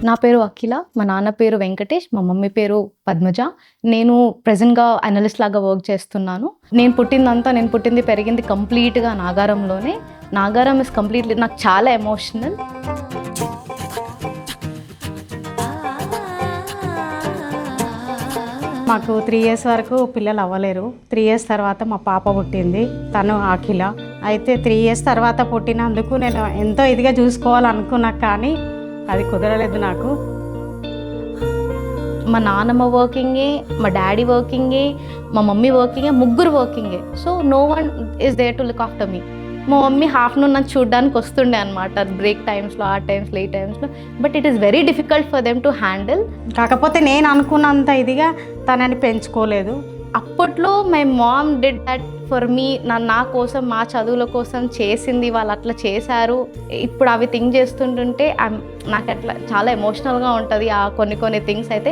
నా పేరు అఖిల, మా నాన్న పేరు వెంకటేష్, మా మమ్మీ పేరు పద్మజ. నేను ప్రెజెంట్‌గా అనలిస్ట్ లాగా వర్క్ చేస్తున్నాను. నేను పుట్టింది, పెరిగింది కంప్లీట్‌గా నాగారంలోనే. నాగారం ఇస్ కంప్లీట్‌లీ నాకు చాలా ఎమోషనల్. మాకు 3 ఇయర్స్ వరకు పిల్లలు అవ్వలేరు. 3 ఇయర్స్ తర్వాత మా పాప పుట్టింది, తను అఖిల. అయితే 3 ఇయర్స్ తర్వాత పుట్టినందుకు నేను ఎంతో ఇదిగా చూసుకోవాలనుకున్నా, కానీ అది కుదరలేదు నాకు. మా నాన్నమ్మ వర్కింగే, మా డాడీ వర్కింగే, మా మమ్మీ వర్కింగే, ముగ్గురు వర్కింగే. So no one is there to look after me. మా మమ్మీ హాఫ్టర్నూన్ నన్ను చూడడానికి వస్తుండే అనమాట, బ్రేక్ టైమ్స్లో, ఆ టైమ్స్లో, ఈ టైమ్స్లో. But it is very difficult for them to handle. కాకపోతే నేను అనుకున్నంత ఇదిగా తనని పెంచుకోలేదు. అప్పట్లో my mom did that for me. నా కోసం, మా చదువుల కోసం చేసింది, వాళ్ళు అట్లా చేశారు. ఇప్పుడు అవి థింక్ చేస్తుంటుంటే నాకు అట్లా చాలా ఎమోషనల్గా ఉంటుంది. ఆ కొన్ని థింగ్స్ అయితే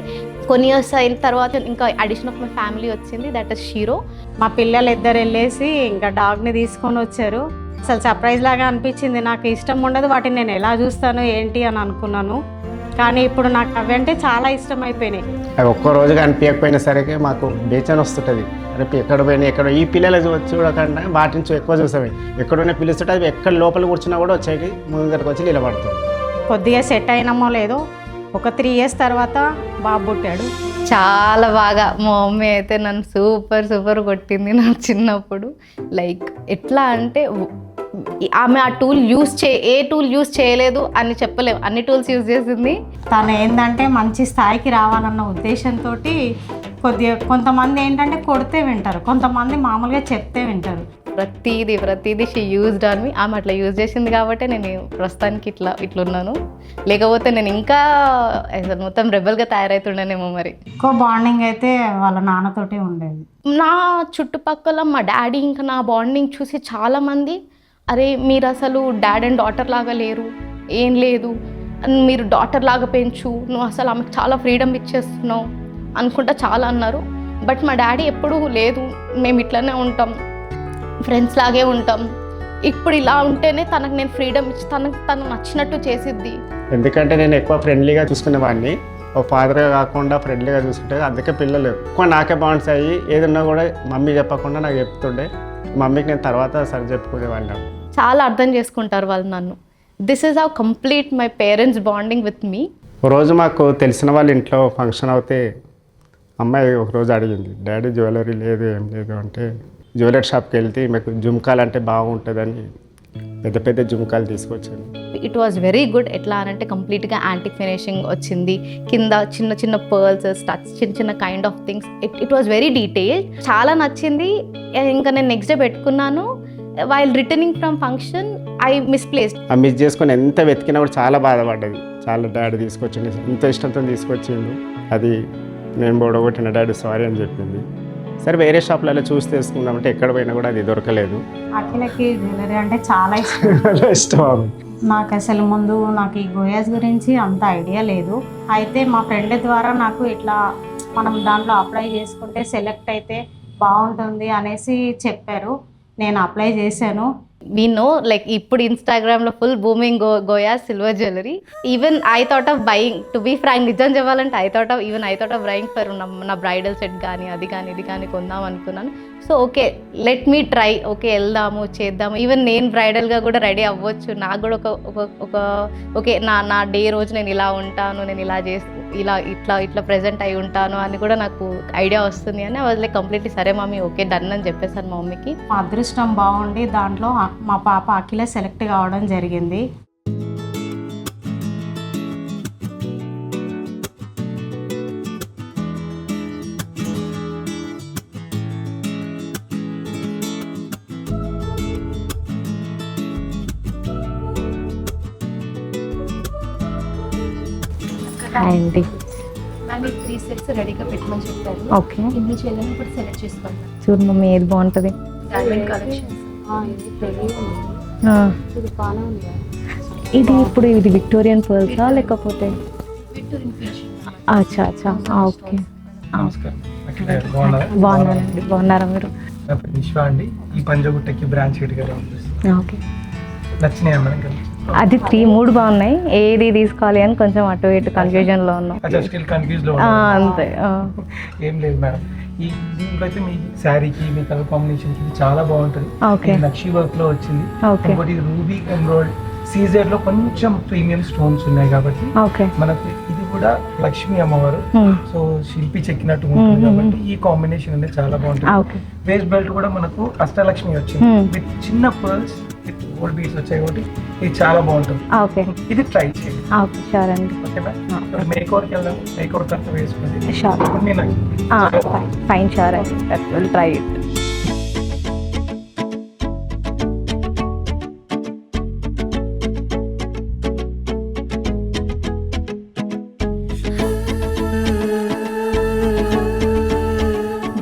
కొన్ని ఇయర్స్ అయిన తర్వాత ఇంకా అడిషన్ ఆఫ్ మై ఫ్యామిలీ వచ్చింది, దట్ ఇస్ షీరో. మా పిల్లలు ఇద్దరు వెళ్ళేసి ఇంకా డాగ్ని తీసుకొని వచ్చారు. అసలు సర్ప్రైజ్ లాగా అనిపించింది. నాకు ఇష్టం ఉండదు వాటిని నేను ఎలా చూస్తాను ఏంటి అని అనుకున్నాను, కానీ ఇప్పుడు నాకు అవి అంటే చాలా ఇష్టం అయిపోయినాయి. అవి ఒక్క రోజుగా అనిపించకపోయినా సరికి మాకు బేచని వస్తుంటుంది. రేపు ఎక్కడ పోయినా ఎక్కడ ఈ పిల్లలు చూడకుండా వాటి నుంచి ఎక్కువ చూసాము. ఎక్కడున్నా పిలుస్తుంటే అవి ఎక్కడ లోపల కూర్చున్నా కూడా వచ్చేది ముందరికి వచ్చి నిలబడుతుంది. కొద్దిగా సెట్ అయినామో లేదో ఒక 3 ఇయర్స్ తర్వాత బాబు పుట్టాడు. చాలా బాగా మా మమ్మీ అయితే నన్ను సూపర్ కొట్టింది నాకు చిన్నప్పుడు. లైక్ ఎట్లా అంటే ఆమె ఆ టూల్ ఏ టూల్ యూజ్ చేయలేదు అని చెప్పలేము, అన్ని టూల్స్ యూజ్ చేసింది. తను ఏంటంటే మంచి స్థాయికి రావాలన్న ఉద్దేశంతో కొంతమంది ఏంటంటే కొడితే వింటారు, కొంతమంది మామూలుగా చెప్తే వింటారు. ప్రతిదీ షీ యూజ్డ్ ఆన్ మీ. ఆమె అట్లా యూజ్ చేసింది కాబట్టి నేను ప్రస్తుతానికి ఇట్లున్నాను. లేకపోతే నేను ఇంకా మొత్తం రెబల్గా తయారవుతుండేనేమో. మరి ఎక్కువ బాండింగ్ అయితే వాళ్ళ నాన్నతోటే ఉండేది. నా చుట్టుపక్కల మా డాడీ ఇంకా నా బాండింగ్ చూసి చాలామంది, అరే మీరు అసలు డాడ్ అండ్ డాటర్ లాగా లేరు, ఏం లేదు, మీరు డాటర్ లాగా పెంచు, నువ్వు అసలు ఆమెకు చాలా ఫ్రీడమ్ ఇచ్చేస్తున్నావు అనుకుంటా చాలా అన్నారు. బట్ మా డాడీ ఎప్పుడూ లేదు, మేము ఇట్లనే ఉంటాం, ఫ్రెండ్స్ లాగే ఉంటాం, ఇప్పుడు ఇలా ఉంటేనే తనకు నేను ఫ్రీడమ్ ఇచ్చి తనకు నచ్చినట్టు చేసిద్ది. ఎందుకంటే నేను ఎక్కువ ఫ్రెండ్లీగా చూసుకునేవాడిని, ఒక ఫాదర్గా కాకుండా ఫ్రెండ్లీగా చూసుకుంటే అందుకే పిల్లలు ఎక్కువ నాకే బాండ్స్ అయ్యి ఏదన్నా కూడా మమ్మీ చెప్పకుండా నాకు చెప్తుండే. మమ్మీకి నేను తర్వాత సరి చెప్పుకునేవాళ్ళం. చాలా అర్థం చేసుకుంటారు వాళ్ళు నన్ను. This is how complete my parents bonding with me. ఒకరోజు మాకు తెలిసిన వాళ్ళ ఇంట్లో ఫంక్షన్ అవుతే అమ్మాయి ఒకరోజు అడిగింది, డాడీ జ్యువెలరీ లేదు ఏం లేదు అంటే, జ్యువెలరీ షాప్కి వెళ్తే మీకు జుమ్కాలు అంటే బాగుంటుందని పెద్ద జుమ్కాలు తీసుకొచ్చాను. It was very good. ఎట్లా అంటే కంప్లీట్గా యాంటిక్ ఫినిషింగ్ వచ్చింది, కింద చిన్న పర్ల్స్, స్టడ్స్, చిన్న kind of things. It was very detailed, చాలా నచ్చింది. ఇంకా నేను నెక్స్ట్ డే పెట్టుకున్నాను. While returning from function I misplaced. Miss చేసుకొని ఎంత వెతికినా కూడా చాలా బాధపడ్డది. చాలా డాడీ తీసుకొచ్చింది, ఎంతో ఇష్టంతో తీసుకొచ్చిండు. అది నేను బోడగొట్టిన డాడీ సారీ అని చెప్పింది. సరే వేరే షాప్లలో చూసి తీసుకుందామంటే ఎక్కడ పోయినా కూడా అది దొరకలేదు. అఖిలకి జ్యువెలరీ అంటే చాలా ఇష్టం. నాకు అసలు ముందు నాకు ఈ గోయాస్ గురించి అంత ఐడియా లేదు. అయితే మా ఫ్రెండ్ ద్వారా నాకు ఇట్లా మనం దాంట్లో అప్లై చేసుకుంటే సెలెక్ట్ అయితే బాగుంటుంది అనేసి చెప్పారు. నేను అప్లై చేశాను. we know like ఇప్పుడు ఇన్స్టాగ్రామ్లో ఫుల్ బూమింగ్ గోయా silver jewellery. Even I thought of buying, to be frank నిజం చెప్పాలంటే I thought of buying for నా బ్రైడల్ సెట్ కానీ అది కానీ ఇది కానీ కొందాం అనుకున్నాను. So okay let me try, okay వెళ్దాము చేద్దాము. ఈవెన్ నేను బ్రైడల్గా కూడా రెడీ అవ్వచ్చు. నాకు కూడా ఒక ఓకే నా డే రోజు నేను ఇలా ఉంటాను, నేను ఇలా ఇట్లా ప్రెజెంట్ అయి ఉంటాను అని కూడా నాకు ఐడియా వస్తుంది అని అది లైక్ కంప్లీట్లీ సరే మమ్మీ ఓకే డన్ అని చెప్పేసాను మా మమ్మీకి. మా అదృష్టం బాగుండి దాంట్లో మా పాప అఖిల సెలెక్ట్ కావడం జరిగింది. అండి మ్యామ్ ఈ 3 సెట్స్ రెడీగా పెట్టమని చెప్పారు. ఓకే ఇన్ని చేయాలని ఇప్పుడు సెలెక్ట్ చేసుకోండి. చూడు మమ్మీ ఏది బాగుంటుంది. డైమండ్ కలెక్షన్స్ ఇది ఇప్పుడు ఇది విక్టోరియన్ పర్ల్సా లేకపోతే విక్టోరియన్ ఫినిషింగ్. అచ్చా ఓకే. నమస్కారం. బాగున్నానండి. బాగున్నారా మీరు? విశ్వ అండి. ఈ పంజగుట్టకి బ్రాంచ్ హెడ్ గారు. ఓకే నచ్చినాయా మేడం? అది 3 బాగున్నాయి, ఏది తీసుకోవాలి అని కొంచెం అటు ఇటు కన్ఫ్యూజన్లో ఉన్నాం. అచ్చా స్టిల్ కన్ఫ్యూజ్ లో అంతే. ఏం లేదు మేడం, ఈ దీంట్లో అయితే మీ శారీకి మీ కలర్ కాంబినేషన్ కి చాలా బాగుంటుంది. ఓకే నక్షి వర్క్ లో వచ్చింది. ఓకే ఇంకోటి రూబీ ఎమరాల్డ్ సీజర్ లో కొంచెం ప్రీమియం స్టోన్స్ ఉన్నాయి కాబట్టి ఓకే మనకు ఇది కూడా లక్ష్మీ అమ్మవారు, సో శిల్పి చెక్కినట్టు ఉంటుంది కాబట్టి ఈ కాంబినేషన్ అనేది చాలా బాగుంటుంది. ఓకే వేస్ట్ బెల్ట్ కూడా మనకు అష్టలక్ష్మి వచ్చింది విత్ చిన్న పర్ల్స్ విత్ గోల్డ్ బీడ్స్ వచ్చాయి కాబట్టి ఇది చాలా బాగుంటుంది. ఓకే ఇది ట్రై చేయండి. ఓకే షూర్ అండి. ఓకేనా? మేకవర్కి వెళ్దాం, మేకవర్ తర్వాత వేసుకుంది షూర్ ఫైన్ షూర్ అండి, విల్ ట్రై ఇట్.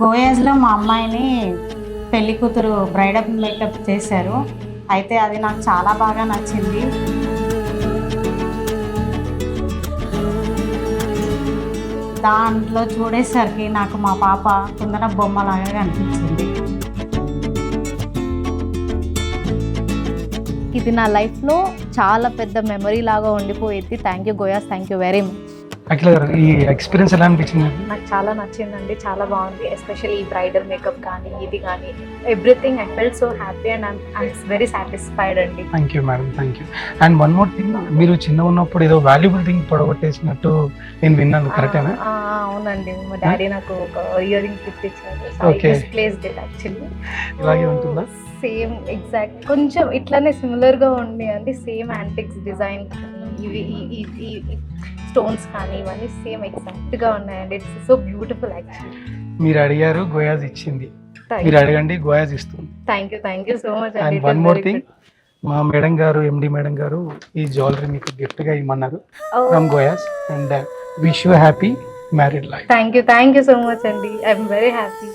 గోయాస్లో మా అమ్మాయిని పెళ్లి కూతురు బ్రైడల్ మేకప్ చేశారు. అయితే అది నాకు చాలా బాగా నచ్చింది. దాంట్లో చూడేసరికి నాకు మా పాప కుందన బొమ్మలాగా అనిపించింది. ఇది నా లైఫ్లో చాలా పెద్ద మెమరీ లాగా ఉండిపోయింది. Thank you Goyas, thank you very much. Akhila గారు ఈ ఎక్స్పీరియన్స్ ఎలా అనిపించింది? నాకు చాలా నచ్చిందండి, చాలా బాగుంది. ఎస్పెషల్లీ ఈ బ్రైడల్ మేకప్ కానీ ఇది కానీ everything I felt so happy and I'm very satisfied అండి. Thank you madam, thank you. And one more thing, మీరు చిన్న ఉన్నప్పుడు ఏదో వాల్యుబుల్ థింగ్ పొడగొట్టేసినట్టు నేను విన్నాను, కరెక్టేనా? అవునండి, మా డాడీ నాకు ఒక ఇయర్ రింగ్ గిఫ్ట్ ఇచ్చారు. Okay. Placed it actually. ఇలాగే ఉంటుందా? సేమ్ ఎగ్జాక్ట్ కొంచెం ఇట్లానే సిమిలర్ గా ఉంది అండి. సేమ్ యాంటిక్స్ డిజైన్ ఇవి ఈ స్టోన్స్ కానీ ఇవన్నీ సేమ్ ఎగ్జాక్ట్ గా ఉన్నాయండి. It's so beautiful actually. మీరు అడిగారు, గోయాస్ ఇచ్చింది. మీరు అడగండి, గోయాస్ ఇస్తుంది. Thank you so much and అండి. వన్ మోర్ థింగ్, మా మేడం గారు, ఎండి మేడం గారు ఈ జ్యువెలరీ మీకు గిఫ్ట్ గా ఇమ్మన్నారు from Goyas. And wish you happy married life. Thank you so much అండి. I'm very happy.